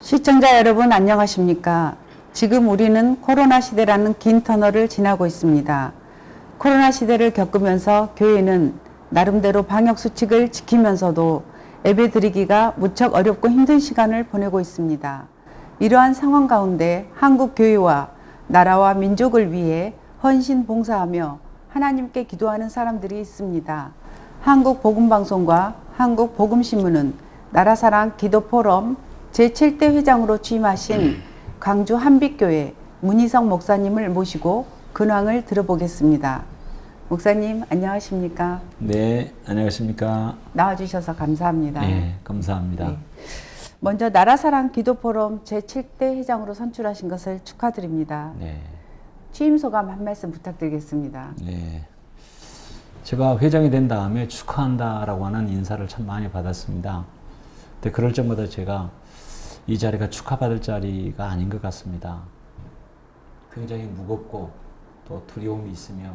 시청자 여러분 안녕하십니까? 지금 우리는 코로나 시대라는 긴 터널을 지나고 있습니다. 코로나 시대를 겪으면서 교회는 나름대로 방역수칙을 지키면서도 예배드리기가 무척 어렵고 힘든 시간을 보내고 있습니다. 이러한 상황 가운데 한국 교회와 나라와 민족을 위해 헌신 봉사하며 하나님께 기도하는 사람들이 있습니다. 한국복음방송과 한국복음신문은 나라사랑 기도포럼 제7대 회장으로 취임하신 광주 한빛교회 문희성 목사님을 모시고 근황을 들어보겠습니다. 목사님 안녕하십니까? 네, 안녕하십니까? 나와주셔서 감사합니다. 네, 감사합니다. 네. 먼저 나라사랑 기도포럼 제7대 회장으로 선출하신 것을 축하드립니다. 네. 취임 소감 한 말씀 부탁드리겠습니다. 네. 제가 회장이 된 다음에 축하한다라고 하는 인사를 참 많이 받았습니다. 근데 그럴 때마다 제가 이 자리가 축하받을 자리가 아닌 것 같습니다. 굉장히 무겁고 또 두려움이 있으며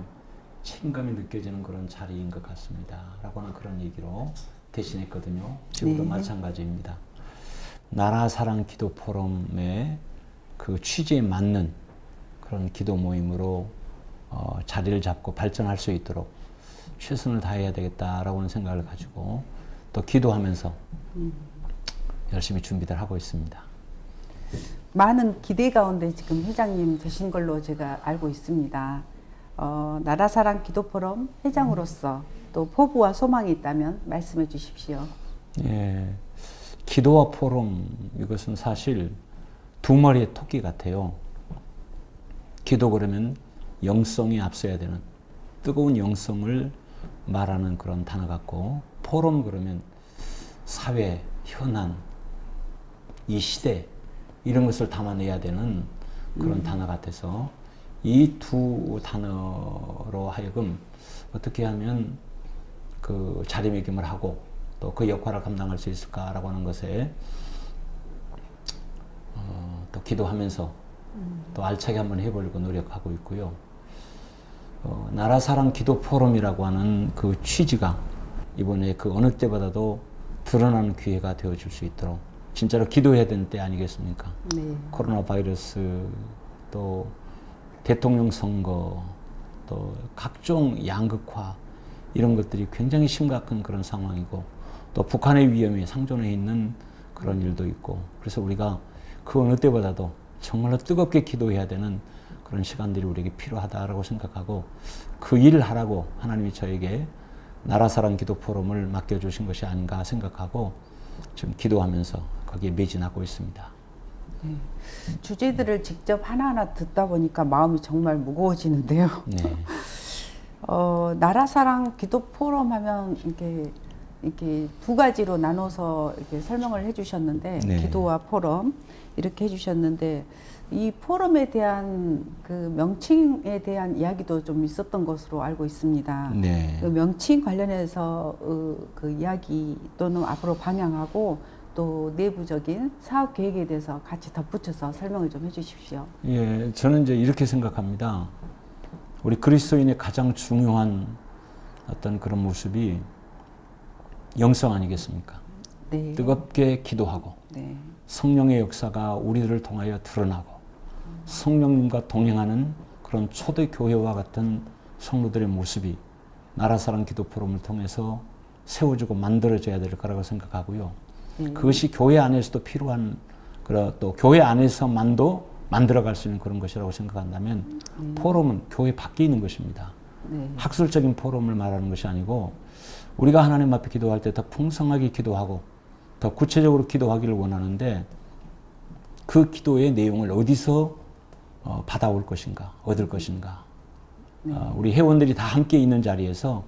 책임감이 느껴지는 그런 자리인 것 같습니다. 라고 하는 그런 얘기로 대신했거든요. 지금도 네. 마찬가지입니다. 나라사랑 기도 포럼의 그 취지에 맞는 그런 기도 모임으로 자리를 잡고 발전할 수 있도록 최선을 다해야 되겠다라고 하는 생각을 가지고 또 기도하면서 열심히 준비를 하고 있습니다. 많은 기대 가운데 지금 회장님 되신 걸로 제가 알고 있습니다. 나라사랑 기도포럼 회장으로서 또 포부와 소망이 있다면 말씀해 주십시오. 예, 기도와 포럼 이것은 사실 두 마리의 토끼 같아요. 기도 그러면 영성이 앞서야 되는 뜨거운 영성을 말하는 그런 단어 같고, 포럼 그러면 사회, 현안, 이 시대 이런 것을 담아내야 되는 그런 단어 같아서 이 두 단어로 하여금 어떻게 하면 그 자리매김을 하고 또 그 역할을 감당할 수 있을까라고 하는 것에 또 기도하면서 또 알차게 한번 해보려고 노력하고 있고요. 나라사랑 기도 포럼이라고 하는 그 취지가 이번에 그 어느 때보다도 드러나는 기회가 되어줄 수 있도록 진짜로 기도해야 되는 때 아니겠습니까? 네. 코로나 바이러스, 또 대통령 선거, 또 각종 양극화 이런 것들이 굉장히 심각한 그런 상황이고, 또 북한의 위험이 상존해 있는 그런 일도 있고, 그래서 우리가 그 어느 때보다도 정말로 뜨겁게 기도해야 되는 그런 시간들이 우리에게 필요하다라고 생각하고, 그 일을 하라고 하나님이 저에게 나라사랑 기도 포럼을 맡겨주신 것이 아닌가 생각하고 지금 기도하면서 거기에 매진하고 있습니다. 네. 주제들을 직접 하나하나 듣다 보니까 마음이 정말 무거워지는데요. 네. 나라사랑 기도 포럼 하면 이렇게 두 가지로 나눠서 이렇게 설명을 해주셨는데, 네. 기도와 포럼 이렇게 해주셨는데, 이 포럼에 대한 그 명칭에 대한 이야기도 좀 있었던 것으로 알고 있습니다. 네. 그 명칭 관련해서 그 이야기 또는 앞으로 방향하고 또 내부적인 사업 계획에 대해서 같이 덧붙여서 설명을 좀 해주십시오. 예, 저는 이제 이렇게 생각합니다. 우리 그리스도인의 가장 중요한 어떤 그런 모습이 영성 아니겠습니까? 네. 뜨겁게 기도하고 네. 성령의 역사가 우리들을 통하여 드러나고 성령님과 동행하는 그런 초대 교회와 같은 성도들의 모습이 나라사랑 기도 포럼을 통해서 세워지고 만들어져야 될 거라고 생각하고요. 그것이 교회 안에서도 필요한, 또 교회 안에서만도 만들어갈 수 있는 그런 것이라고 생각한다면 포럼은 교회 밖에 있는 것입니다. 네. 학술적인 포럼을 말하는 것이 아니고, 우리가 하나님 앞에 기도할 때 더 풍성하게 기도하고 더 구체적으로 기도하기를 원하는데, 그 기도의 내용을 어디서 받아올 것인가, 얻을 것인가. 우리 회원들이 다 함께 있는 자리에서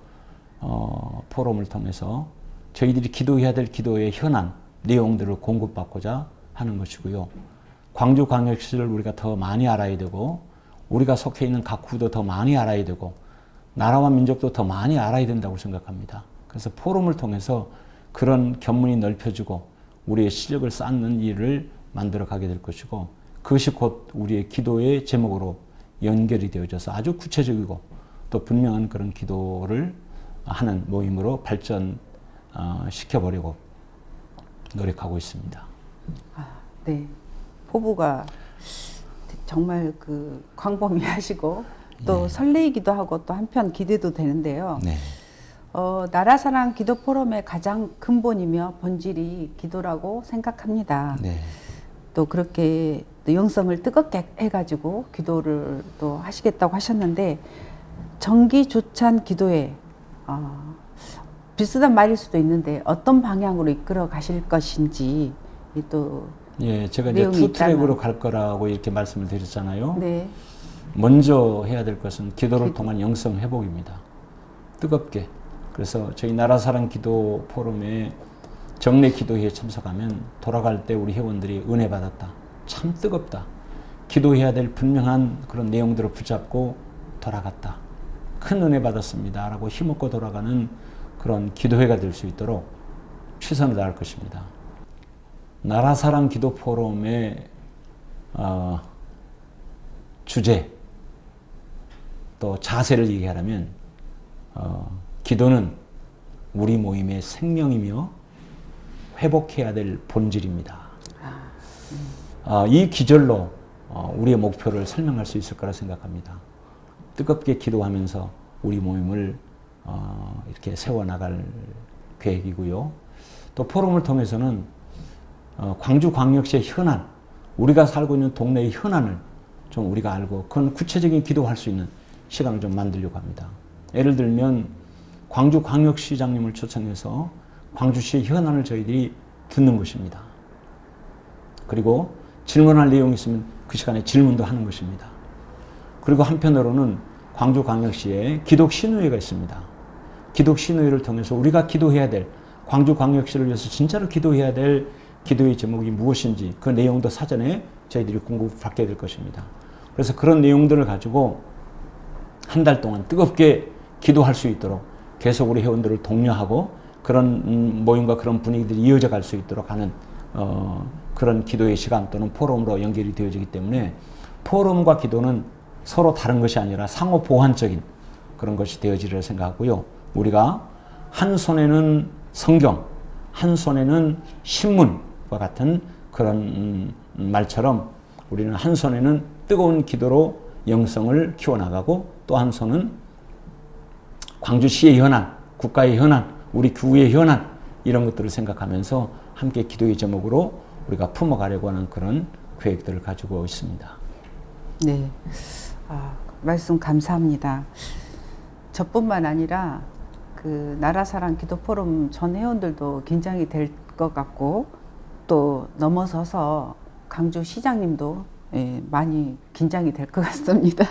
포럼을 통해서 저희들이 기도해야 될 기도의 현안, 내용들을 공급받고자 하는 것이고요. 광주광역시를 우리가 더 많이 알아야 되고, 우리가 속해 있는 각 구도 더 많이 알아야 되고, 나라와 민족도 더 많이 알아야 된다고 생각합니다. 그래서 포럼을 통해서 그런 견문이 넓혀지고 우리의 실력을 쌓는 일을 만들어 가게 될 것이고, 그것이 곧 우리의 기도의 제목으로 연결이 되어져서 아주 구체적이고 또 분명한 그런 기도를 하는 모임으로 발전 시켜보려고 노력하고 있습니다. 네. 포부가 정말 그 광범위하시고 또 네. 설레이기도 하고 또 한편 기대도 되는데요. 네. 나라사랑 기도 포럼의 가장 근본이며 본질이 기도라고 생각합니다. 네. 또 그렇게 또 영성을 뜨겁게 해가지고 기도를 또 하시겠다고 하셨는데 정기조찬 기도에 비슷한 말일 수도 있는데 어떤 방향으로 이끌어 가실 것인지 또 예, 제가 이제 내용이 투 트랙으로 있다면. 갈 거라고 이렇게 말씀을 드렸잖아요. 네. 먼저 해야 될 것은 기도를 통한 영성 회복입니다. 뜨겁게. 그래서 저희 나라사랑 기도 포럼에 정례 기도회에 참석하면 돌아갈 때 우리 회원들이 은혜 받았다. 참 뜨겁다. 기도해야 될 분명한 그런 내용들을 붙잡고 돌아갔다. 큰 은혜 받았습니다. 라고 힘없고 돌아가는 그런 기도회가 될 수 있도록 최선을 다할 것입니다. 나라사랑 기도 포럼의 주제 또 자세를 얘기하라면 기도는 우리 모임의 생명이며 회복해야 될 본질입니다. 이 기절로 우리의 목표를 설명할 수 있을 거라 생각합니다. 뜨겁게 기도하면서 우리 모임을 이렇게 세워나갈 계획이고요. 또 포럼을 통해서는 광주광역시의 현안, 우리가 살고 있는 동네의 현안을 좀 우리가 알고 그건 구체적인 기도할 수 있는 시간을 좀 만들려고 합니다. 예를 들면 광주광역시장님을 초청해서 광주시의 현안을 저희들이 듣는 것입니다. 그리고 질문할 내용이 있으면 그 시간에 질문도 하는 것입니다. 그리고 한편으로는 광주광역시에 기독신의회가 있습니다. 기독신의회를 통해서 우리가 기도해야 될, 광주광역시를 위해서 진짜로 기도해야 될 기도의 제목이 무엇인지 그 내용도 사전에 저희들이 공부받게 될 것입니다. 그래서 그런 내용들을 가지고 한 달 동안 뜨겁게 기도할 수 있도록 계속 우리 회원들을 독려하고 그런 모임과 그런 분위기들이 이어져 갈 수 있도록 하는 그런 기도의 시간 또는 포럼으로 연결이 되어지기 때문에 포럼과 기도는 서로 다른 것이 아니라 상호 보완적인 그런 것이 되어지리라 생각하고요. 우리가 한 손에는 성경, 한 손에는 신문과 같은 그런 말처럼 우리는 한 손에는 뜨거운 기도로 영성을 키워나가고 또 한 손은 광주시의 현안, 국가의 현안, 우리 교회의 현안 이런 것들을 생각하면서 함께 기도의 제목으로 우리가 품어가려고 하는 그런 계획들을 가지고 있습니다. 네. 말씀 감사합니다. 저뿐만 아니라 그 나라사랑 기도 포럼 전 회원들도 긴장이 될 것 같고 또 넘어서서 강주 시장님도 많이 긴장이 될 것 같습니다.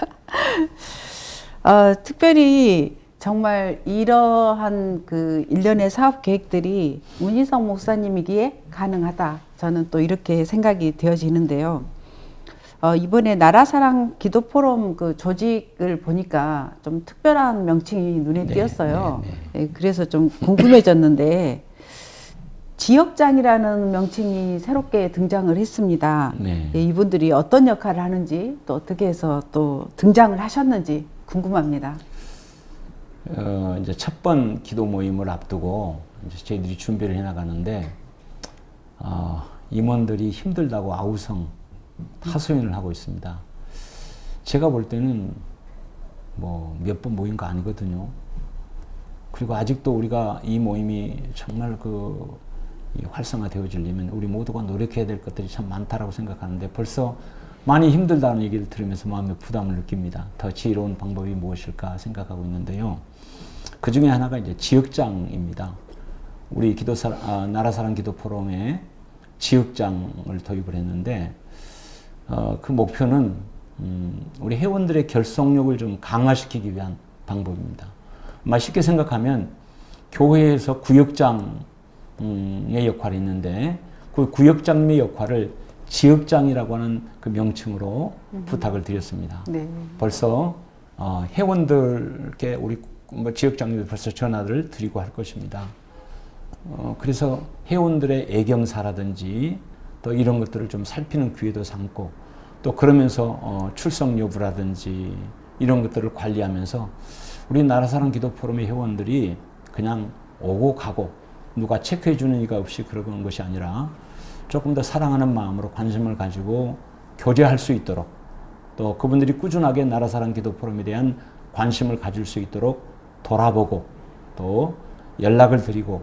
특별히 정말 이러한 그 일련의 사업 계획들이 문희성 목사님이기에 가능하다. 저는 또 이렇게 생각이 되어지는데요. 이번에 나라사랑 기도 포럼 그 조직을 보니까 좀 특별한 명칭이 눈에 띄었어요. 그래서 좀 궁금해졌는데 지역장이라는 명칭이 새롭게 등장을 했습니다. 이분들이 어떤 역할을 하는지 또 어떻게 해서 또 등장을 하셨는지 궁금합니다. 이제 첫 번 기도 모임을 앞두고 이제 저희들이 준비를 해나가는데 임원들이 힘들다고 아우성 하소연을 하고 있습니다. 제가 볼 때는 뭐 몇 번 모인 거 아니거든요. 그리고 아직도 우리가 이 모임이 정말 활성화되어지려면 우리 모두가 노력해야 될 것들이 참 많다라고 생각하는데 벌써 많이 힘들다는 얘기를 들으면서 마음의 부담을 느낍니다. 더 지혜로운 방법이 무엇일까 생각하고 있는데요. 그 중에 하나가 이제 지역장입니다. 우리 나라사랑 기도 포럼에 지역장을 도입을 했는데 그 목표는 우리 회원들의 결속력을 좀 강화시키기 위한 방법입니다. 쉽게 생각하면 교회에서 구역장의 역할이 있는데 그 구역장의 역할을 지역장이라고 하는 그 명칭으로 부탁을 드렸습니다. 네. 벌써 회원들께 우리 지역장님들 벌써 전화를 드리고 할 것입니다. 그래서 회원들의 애경사라든지 또 이런 것들을 좀 살피는 기회도 삼고 또 그러면서 출석 여부라든지 이런 것들을 관리하면서 우리 나라사랑 기도 포럼의 회원들이 그냥 오고 가고 누가 체크해 주는 이가 없이 그러는 것이 아니라 조금 더 사랑하는 마음으로 관심을 가지고 교제할 수 있도록, 또 그분들이 꾸준하게 나라사랑 기도 포럼에 대한 관심을 가질 수 있도록 돌아보고 또 연락을 드리고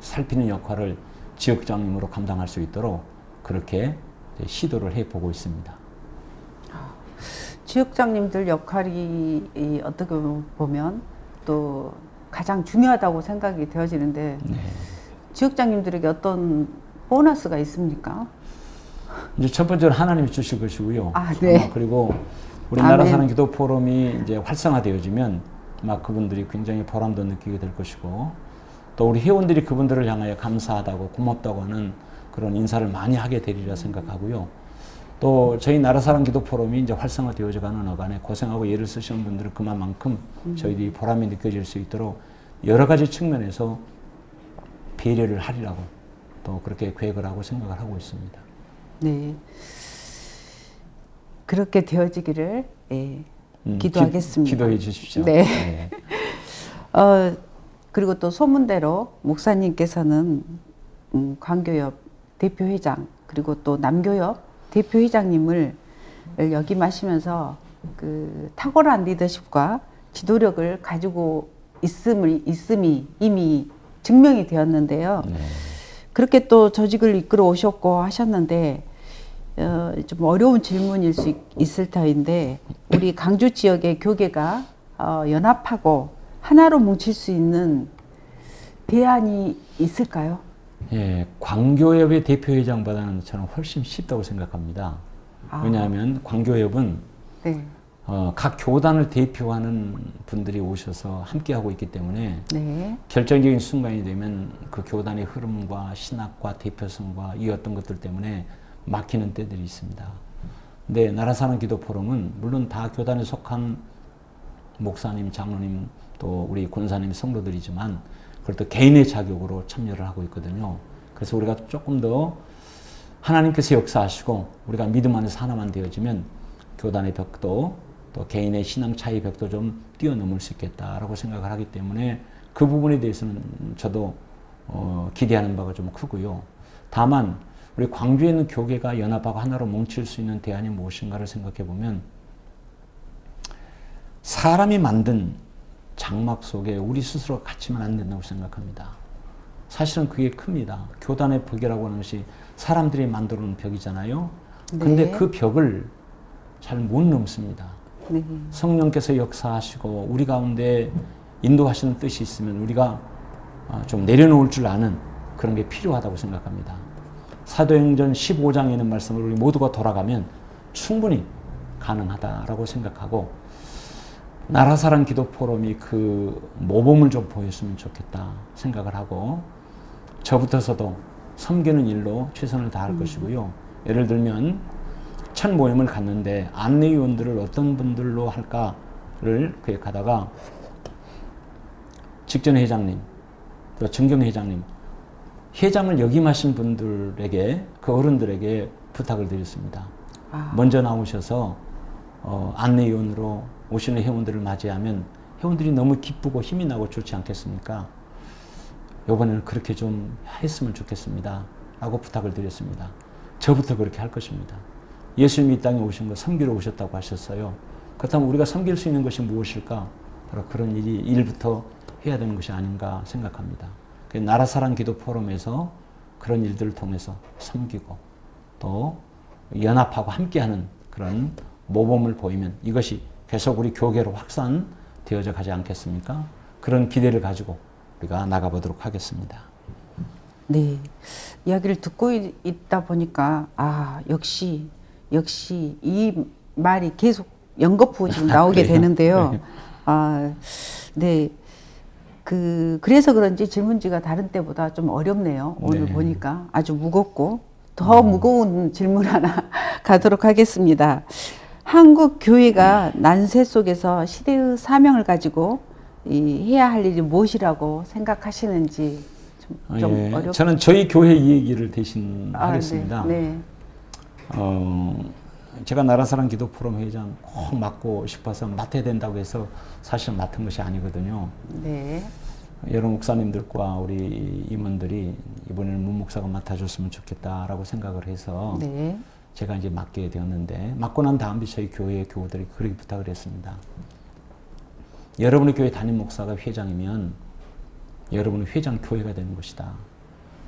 살피는 역할을 지역장님으로 감당할 수 있도록 그렇게 시도를 해보고 있습니다. 지역장님들 역할이 어떻게 보면 또 가장 중요하다고 생각이 되어지는데 네. 지역장님들에게 어떤 보너스가 있습니까? 이제 첫 번째로 하나님이 주실 것이고요. 네. 그리고 우리 아멘. 나라사랑 기도 포럼이 이제 활성화되어지면 아마 그분들이 굉장히 보람도 느끼게 될 것이고, 또 우리 회원들이 그분들을 향하여 감사하다고 고맙다고 하는 그런 인사를 많이 하게 되리라 생각하고요. 또 저희 나라사랑 기도 포럼이 이제 활성화되어져 가는 어간에 고생하고 애를 쓰시는 분들은 그만큼 저희들이 보람이 느껴질 수 있도록 여러 가지 측면에서 배려를 하리라고 또 그렇게 계획을 하고 생각을 하고 있습니다. 네. 그렇게 되어지기를 기도하겠습니다. 기도해 주십시오. 네. 네. 그리고 또 소문대로 목사님께서는 광교협 대표회장 그리고 또 남교협 대표회장님을 역임하시면서 그 탁월한 리더십과 지도력을 가지고 있음이 이미 증명이 되었는데요. 네. 그렇게 또 조직을 이끌어 오셨고 하셨는데 좀 어려운 질문일 수 있을 터인데 우리 강주 지역의 교계가 연합하고 하나로 뭉칠 수 있는 대안이 있을까요? 예, 광교협의 대표회장보다는 저는 훨씬 쉽다고 생각합니다. 왜냐하면 광교협은 네. 각 교단을 대표하는 분들이 오셔서 함께하고 있기 때문에 네. 결정적인 순간이 되면 그 교단의 흐름과 신학과 대표성과 이 어떤 것들 때문에 막히는 때들이 있습니다. 근데 나라사랑 기도 포럼은 물론 다 교단에 속한 목사님, 장로님, 또 우리 권사님, 성도들이지만 그것도 개인의 자격으로 참여를 하고 있거든요. 그래서 우리가 조금 더 하나님께서 역사하시고 우리가 믿음 안에서 하나만 되어지면 교단의 벽도 또 개인의 신앙 차이 벽도 좀 뛰어넘을 수 있겠다라고 생각을 하기 때문에 그 부분에 대해서는 저도 기대하는 바가 좀 크고요. 다만 우리 광주에 있는 교계가 연합하고 하나로 뭉칠 수 있는 대안이 무엇인가를 생각해 보면 사람이 만든 장막 속에 우리 스스로 갇히면 안 된다고 생각합니다. 사실은 그게 큽니다. 교단의 벽이라고 하는 것이 사람들이 만들어 놓은 벽이잖아요. 근데 네. 그 벽을 잘 못 넘습니다. 네. 성령께서 역사하시고 우리 가운데 인도하시는 뜻이 있으면 우리가 좀 내려놓을 줄 아는 그런 게 필요하다고 생각합니다. 사도행전 15장에 있는 말씀을 우리 모두가 돌아가면 충분히 가능하다라고 생각하고 나라사랑 기도 포럼이 그 모범을 좀 보였으면 좋겠다 생각을 하고 저부터서도 섬기는 일로 최선을 다할 것이고요. 예를 들면 첫 모임을 갔는데 안내위원들을 어떤 분들로 할까를 계획하다가 직전 회장님, 또 정경 회장님, 회장을 역임하신 분들에게 그 어른들에게 부탁을 드렸습니다. 먼저 나오셔서 안내위원으로 오시는 회원들을 맞이하면 회원들이 너무 기쁘고 힘이 나고 좋지 않겠습니까? 이번에는 그렇게 좀 했으면 좋겠습니다. 라고 부탁을 드렸습니다. 저부터 그렇게 할 것입니다. 예수님이 이 땅에 오신 거 섬기러 오셨다고 하셨어요. 그렇다면 우리가 섬길 수 있는 것이 무엇일까? 바로 그런 일부터 해야 되는 것이 아닌가 생각합니다. 나라사랑 기도 포럼에서 그런 일들을 통해서 섬기고 또 연합하고 함께하는 그런 모범을 보이면 이것이 계속 우리 교계로 확산되어져 가지 않겠습니까? 그런 기대를 가지고 우리가 나가보도록 하겠습니다. 네. 이야기를 듣고 있다 보니까 역시 이 말이 계속 연거푸 지금 나오게 되는데요. 네. 그래서 그런지 질문지가 다른 때보다 좀 어렵네요. 오늘 네. 보니까 아주 무겁고 더 무거운 질문 하나 가도록 하겠습니다. 한국 교회가 난세 속에서 시대의 사명을 가지고 해야 할 일이 무엇이라고 생각하시는지 좀 예, 어렵. 저는 저희 교회 이 얘기를 대신 하겠습니다. 네. 제가 나라사랑 기도 포럼 회장 꼭 맡고 싶어서 맡아야 된다고 해서 사실 맡은 것이 아니거든요. 네. 여러 목사님들과 우리 임원들이 이번에는 문 목사가 맡아줬으면 좋겠다라고 생각을 해서 네. 제가 이제 맡게 되었는데, 맡고 난 다음에 저희 교회의 교우들이 그렇게 부탁을 했습니다. 여러분의 교회 담임 목사가 회장이면 여러분의 회장 교회가 되는 것이다.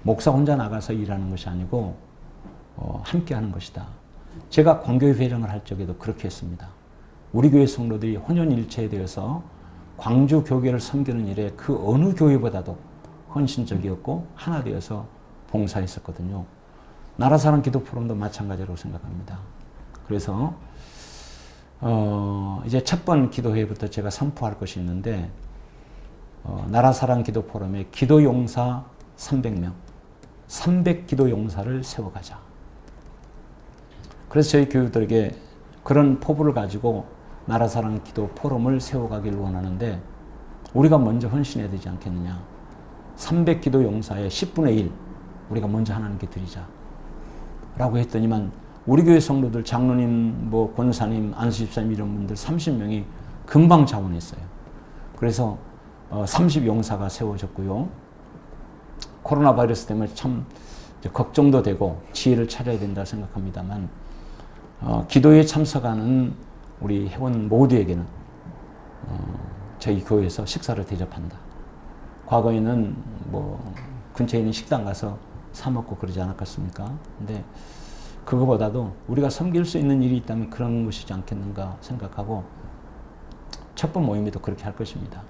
목사 혼자 나가서 일하는 것이 아니고 함께 하는 것이다. 제가 광교회 회장을 할 적에도 그렇게 했습니다. 우리 교회 성도들이 혼연일체에 되어서 광주 교회를 섬기는 일에 그 어느 교회보다도 헌신적이었고 하나 되어서 봉사했었거든요. 나라사랑 기도 포럼도 마찬가지라고 생각합니다. 그래서 이제 첫 번 기도회부터 제가 선포할 것이 있는데, 나라사랑 기도 포럼의 기도 용사 300명, 300 기도 용사를 세워가자. 그래서 저희 교우들에게 그런 포부를 가지고 나라사랑 기도 포럼을 세워가길 원하는데, 우리가 먼저 헌신해야 되지 않겠느냐. 300 기도 용사의 10분의 1 우리가 먼저 하나님께 드리자 라고 했더니만, 우리 교회 성도들, 장로님, 권사님, 안수집사님 이런 분들 30명이 금방 자원했어요. 그래서 30 용사가 세워졌고요. 코로나 바이러스 때문에 참 걱정도 되고 지혜를 찾아야 된다 생각합니다만, 기도에 참석하는 우리 회원 모두에게는 저희 교회에서 식사를 대접한다. 과거에는 근처에 있는 식당 가서 사 먹고 그러지 않았겠습니까? 근데 그거보다도 우리가 섬길 수 있는 일이 있다면 그런 것이지 않겠는가 생각하고, 첫 번 모임에도 그렇게 할 것입니다.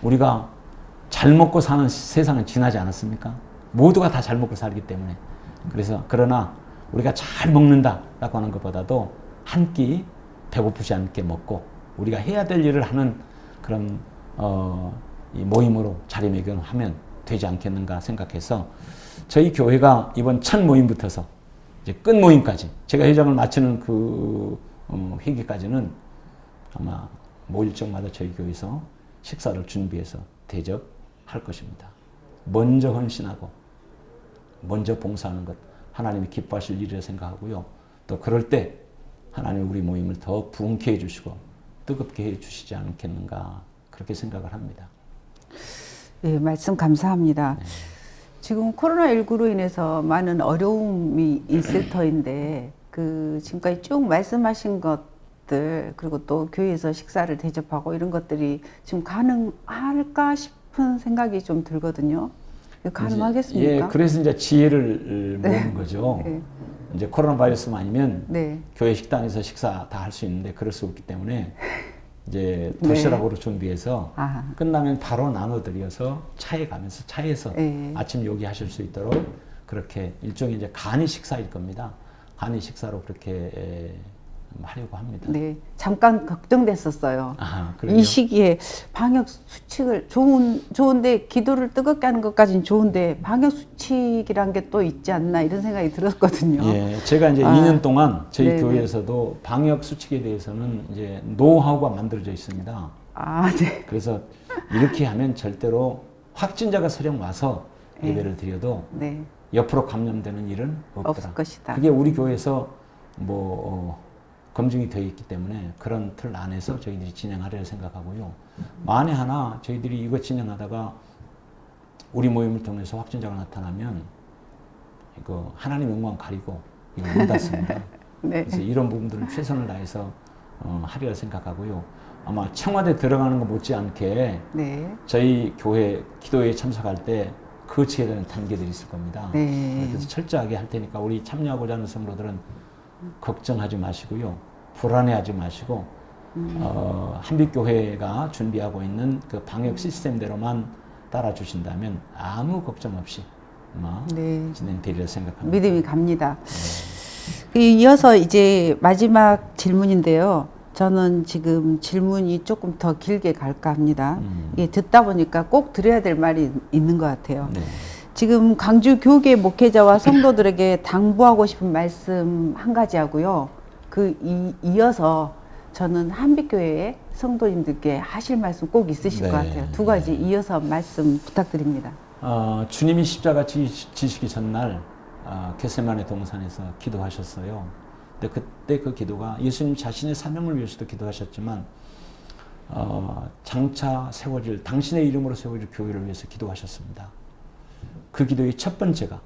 우리가 잘 먹고 사는 세상은 지나지 않았습니까? 모두가 다 잘 먹고 살기 때문에. 그래서 그러나 우리가 잘 먹는다라고 하는 것보다도 한 끼 배고프지 않게 먹고 우리가 해야 될 일을 하는 그런 이 모임으로 자리매김하면 되지 않겠는가 생각해서, 저희 교회가 이번 첫 모임부터서 이제 끝 모임까지, 제가 회장을 마치는 그 회기까지는 아마 모일적마다 저희 교회에서 식사를 준비해서 대접할 것입니다. 먼저 헌신하고 먼저 봉사하는 것, 하나님이 기뻐하실 일이라 생각하고요. 또 그럴 때 하나님 우리 모임을 더 부흥케 해주시고 뜨겁게 해주시지 않겠는가, 그렇게 생각을 합니다. 네, 말씀 감사합니다. 네. 지금 코로나19로 인해서 많은 어려움이 있을 터인데, 지금까지 쭉 말씀하신 것들, 그리고 또 교회에서 식사를 대접하고 이런 것들이 지금 가능할까 싶은 생각이 좀 들거든요. 가능하겠습니까? 예, 그래서 이제 지혜를 네. 모으는 거죠. 네. 이제 코로나 바이러스만 아니면 네. 교회 식당에서 식사 다 할 수 있는데 그럴 수 없기 때문에 이제 도시락으로 준비해서 끝나면 바로 나눠드려서 차에 가면서 차에서 아침 요기하실 수 있도록 그렇게 일종의 이제 간이 식사일 겁니다. 간이 식사로 그렇게 하려고 합니다. 네, 잠깐 걱정됐었어요. 그래요? 이 시기에 방역 수칙을 좋은데 기도를 뜨겁게 하는 것까지는 좋은데 방역 수칙이란 게 또 있지 않나 이런 생각이 들었거든요. 예, 제가 이제 2년 동안 저희 네네. 교회에서도 방역 수칙에 대해서는 이제 노하우가 만들어져 있습니다. 네. 그래서 이렇게 하면 절대로 확진자가 설령 와서 예배를 드려도 네. 옆으로 감염되는 일은 없더라. 없을 것이다. 그게 우리 교회에서 검증이 되어 있기 때문에 그런 틀 안에서 저희들이 진행하려 생각하고요. 만에 하나 저희들이 이거 진행하다가 우리 모임을 통해서 확진자가 나타나면 이거 하나님 영광 가리고 이거 문 닫습니다. 네. 그래서 이런 부분들은 최선을 다해서 하려 생각하고요. 아마 청와대 들어가는 거 못지않게 네. 저희 교회 기도회에 참석할 때 그 지에 대한 단계들이 있을 겁니다. 네. 그래서 철저하게 할 테니까 우리 참여하고자 하는 성도들은 걱정하지 마시고요. 불안해하지 마시고 한빛교회가 준비하고 있는 그 방역 시스템대로만 따라주신다면 아무 걱정 없이 진행되리라 생각합니다. 믿음이 갑니다. 이어서 이제 마지막 질문인데요. 저는 지금 질문이 조금 더 길게 갈까 합니다. 이게 듣다 보니까 꼭 드려야 될 말이 있는 것 같아요. 네. 지금 광주 교계 목회자와 성도들에게 당부하고 싶은 말씀 한 가지 하고요. 이어서 저는 한빛교회의 성도님들께 하실 말씀 꼭 있으실 것 같아요. 두 가지 이어서 말씀 부탁드립니다. 주님이 십자가 지시기 전날 겟세마네 동산에서 기도하셨어요. 근데 그때 그 기도가 예수님 자신의 사명을 위해서도 기도하셨지만 장차 세워질 당신의 이름으로 세워질 교회를 위해서 기도하셨습니다. 그 기도의 첫 번째가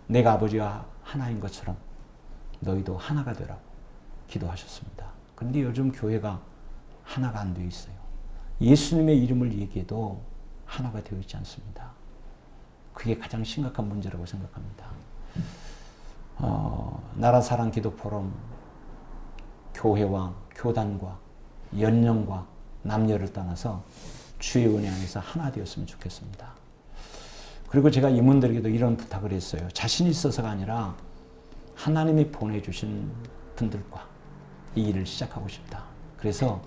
내가 아버지와 하나인 것처럼 너희도 하나가 되라고 기도하셨습니다. 그런데 요즘 교회가 하나가 안 되어 있어요. 예수님의 이름을 얘기해도 하나가 되어 있지 않습니다. 그게 가장 심각한 문제라고 생각합니다. 나라사랑 기도 포럼 교회와 교단과 연령과 남녀를 떠나서 주의 은혜 안에서 하나 되었으면 좋겠습니다. 그리고 제가 임원들에게도 이런 부탁을 했어요. 자신이 있어서가 아니라 하나님이 보내주신 분들과 이 일을 시작하고 싶다. 그래서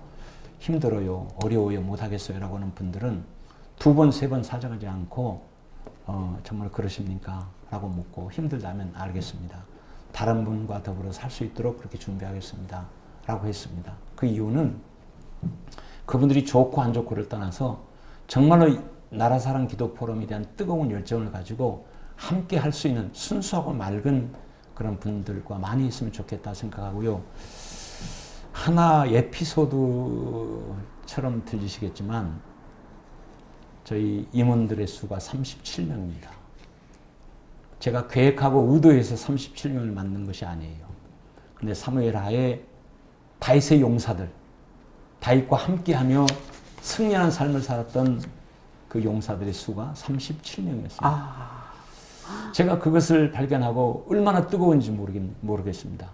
힘들어요, 어려워요, 못하겠어요 라고 하는 분들은 2번, 3번 사정하지 않고 정말 그러십니까? 라고 묻고 힘들다면 알겠습니다. 다른 분과 더불어 살 수 있도록 그렇게 준비하겠습니다. 라고 했습니다. 그 이유는 그분들이 좋고 안 좋고를 떠나서 정말로 나라사랑 기도 포럼에 대한 뜨거운 열정을 가지고 함께 할 수 있는 순수하고 맑은 그런 분들과 많이 있으면 좋겠다 생각하고요. 하나 에피소드처럼 들리시겠지만 저희 임원들의 수가 37명입니다. 제가 계획하고 의도해서 37명을 만든 것이 아니에요. 근데 사무엘 하에 다윗의 용사들, 다윗과 함께하며 승리하는 삶을 살았던 그 용사들의 수가 37명이었습니다. 제가 그것을 발견하고 얼마나 뜨거운지 모르겠습니다.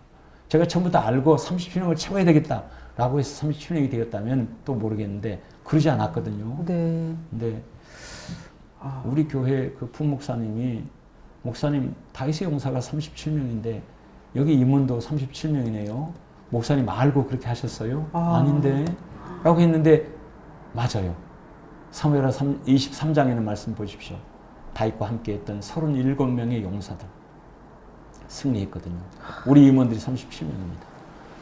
제가 처음부터 알고 37명을 채워야 되겠다라고 해서 37명이 되었다면 또 모르겠는데 그러지 않았거든요. 네. 근데 우리 교회 그 부목사님이 목사님 다윗의 용사가 37명인데 여기 임원도 37명이네요. 목사님 알고 그렇게 하셨어요? 아닌데 라고 했는데 맞아요. 사무엘하 23장에는 말씀 보십시오. 다윗과 함께했던 37명의 용사들 승리했거든요. 우리 임원들이 37명입니다.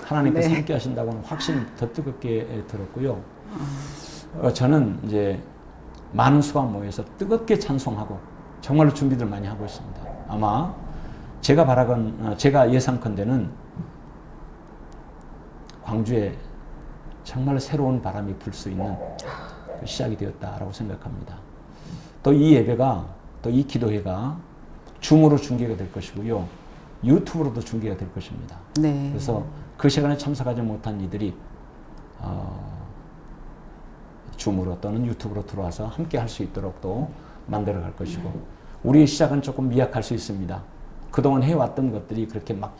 하나님께서 함께 하신다고 하는 확신이 더 뜨겁게 들었고요. 저는 이제 많은 수가 모여서 뜨겁게 찬송하고 정말로 준비들 많이 하고 있습니다. 아마 제가 예상컨대는 광주에 정말 새로운 바람이 불 수 있는 그 시작이 되었다라고 생각합니다. 또 이 예배가 또 이 기도회가 줌으로 중계가 될 것이고요. 유튜브로도 중계가 될 것입니다. 네. 그래서 그 시간에 참석하지 못한 이들이 줌으로 또는 유튜브로 들어와서 함께 할 수 있도록 또 만들어 갈 것이고 우리의 시작은 조금 미약할 수 있습니다. 그동안 해왔던 것들이 그렇게 막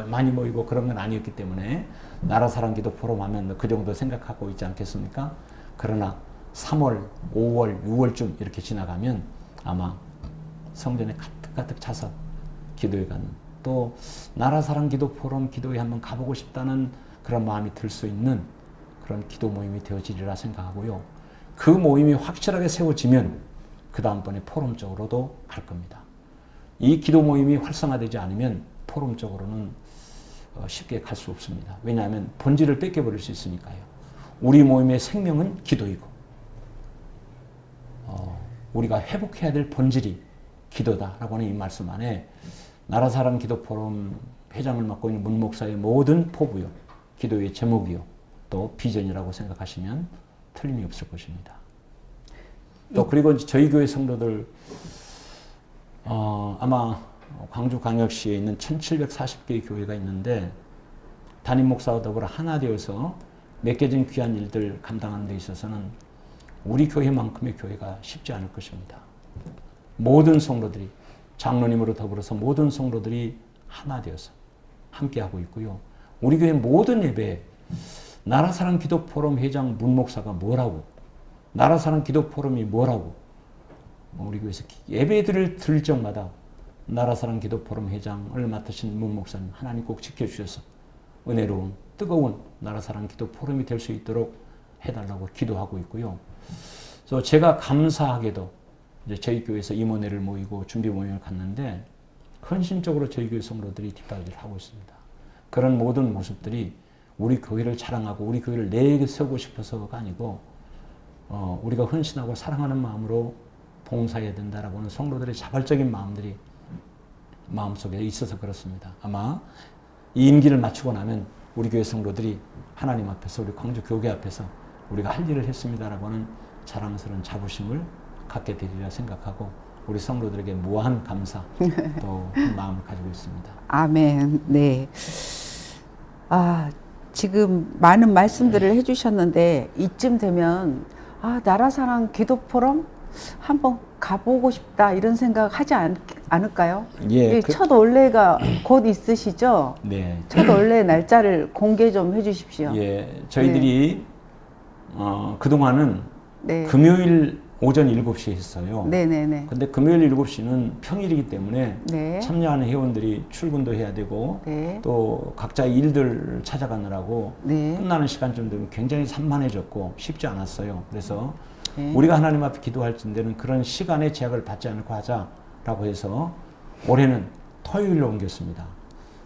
많이 모이고 그런 건 아니었기 때문에 나라사랑 기도 포럼 하면 그 정도 생각하고 있지 않겠습니까? 그러나 3월, 5월, 6월쯤 이렇게 지나가면 아마 성전에 가득가득 차서 기도회 가는 또 나라사랑 기도 포럼 기도회 한번 가보고 싶다는 그런 마음이 들 수 있는 그런 기도 모임이 되어지리라 생각하고요. 그 모임이 확실하게 세워지면 그 다음번에 포럼 쪽으로도 갈 겁니다. 이 기도 모임이 활성화되지 않으면 포럼 쪽으로는 쉽게 갈 수 없습니다. 왜냐하면 본질을 뺏겨버릴 수 있으니까요. 우리 모임의 생명은 기도이고 우리가 회복해야 될 본질이 기도다라고 하는 이 말씀 안에 나라사랑 기도 포럼 회장을 맡고 있는 문 목사의 모든 포부요, 기도의 제목이요, 또 비전이라고 생각하시면 틀림이 없을 것입니다. 또 그리고 저희 교회 성도들 아마 광주광역시에 있는 1740개의 교회가 있는데 담임 목사와 더불어 하나 되어서 맡겨진 귀한 일들 감당하는 데 있어서는 우리 교회만큼의 교회가 쉽지 않을 것입니다. 모든 성도들이 장로님으로 더불어서 모든 성도들이 하나 되어서 함께하고 있고요. 우리 교회 모든 예배에 나라사랑 기도 포럼 회장 문 목사가 뭐라고, 나라사랑 기도 포럼이 뭐라고, 우리 교회에서 예배들을 드릴 적마다 나라사랑 기도 포럼 회장을 맡으신 문 목사님 하나님 꼭 지켜주셔서 은혜로운 뜨거운 나라사랑 기도 포럼이 될 수 있도록 해달라고 기도하고 있고요. 그래서 제가 감사하게도 이제 저희 교회에서 임원회를 모이고 준비 모임을 갔는데 헌신적으로 저희 교회 성도들이 뒷받침을 하고 있습니다. 그런 모든 모습들이 우리 교회를 자랑하고 우리 교회를 내세우고 싶어서가 아니고 우리가 헌신하고 사랑하는 마음으로 봉사해야 된다라고 하는 성도들의 자발적인 마음들이 마음속에 있어서 그렇습니다. 아마 이 임기를 마치고 나면 우리 교회 성도들이 하나님 앞에서 우리 광주 교회 앞에서 우리가 할 일을 했습니다라고 하는 자랑스러운 자부심을 갖게 되리라 생각하고 우리 성도들에게 무한 감사 또 한 마음을 가지고 있습니다. 아멘. 네. 아, 지금 많은 말씀들을 해주셨는데 이쯤 되면 나라사랑 기도 포럼 한번 가보고 싶다 이런 생각 하지 않을까요? 예, 첫 원래가 곧 있으시죠? 네. 첫 원래 날짜를 공개 좀 해주십시오. 예, 저희들이 그동안은 네. 금요일 오전 7시에 했어요. 네네네. 근데 금요일 7시는 평일이기 때문에 네. 참여하는 회원들이 출근도 해야 되고 네. 또 각자 일들 찾아가느라고 네. 끝나는 시간쯤 되면 굉장히 산만해졌고 쉽지 않았어요. 그래서 네. 우리가 하나님 앞에 기도할 때는 그런 시간의 제약을 받지 않고 하자라고 해서 올해는 토요일로 옮겼습니다.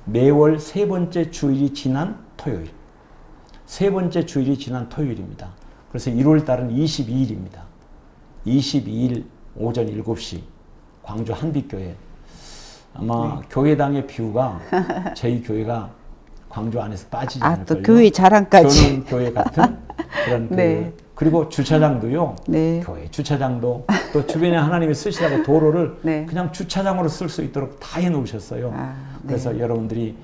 매월 세 번째 주일이 지난 토요일. 세 번째 주일이 지난 토요일입니다. 그래서 1월 달은 22일입니다. 22일 오전 7시 광주 한빛교회. 아마 교회당의 뷰가 저희 교회가 광주 안에서 빠지지 않을걸요. 또 교회 자랑까지. 교회 같은 그런 네. 그리고 주차장도요. 네. 교회 주차장도 또 주변에 하나님이 쓰시라고 도로를 네. 그냥 주차장으로 쓸 수 있도록 다 해놓으셨어요. 네. 그래서 여러분들이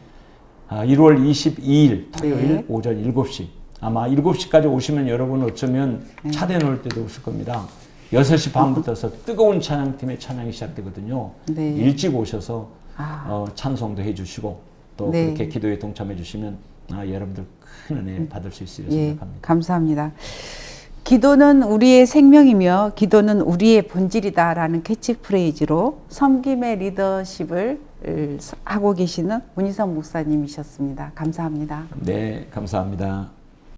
1월 22일 토요일 네. 오전 7시 아마 7시까지 오시면 여러분 어쩌면 차 대놓을 때도 없을 겁니다. 6시 반부터서 뜨거운 찬양팀의 찬양이 시작되거든요. 네. 일찍 오셔서 찬송도 해주시고 또 네. 그렇게 기도에 동참해 주시면 여러분들 큰 은혜 받을 수 있으리라 생각합니다. 감사합니다. 기도는 우리의 생명이며 기도는 우리의 본질이다라는 캐치프레이즈로 섬김의 리더십을 하고 계시는 문희선 목사님이셨습니다. 감사합니다. 네, 감사합니다.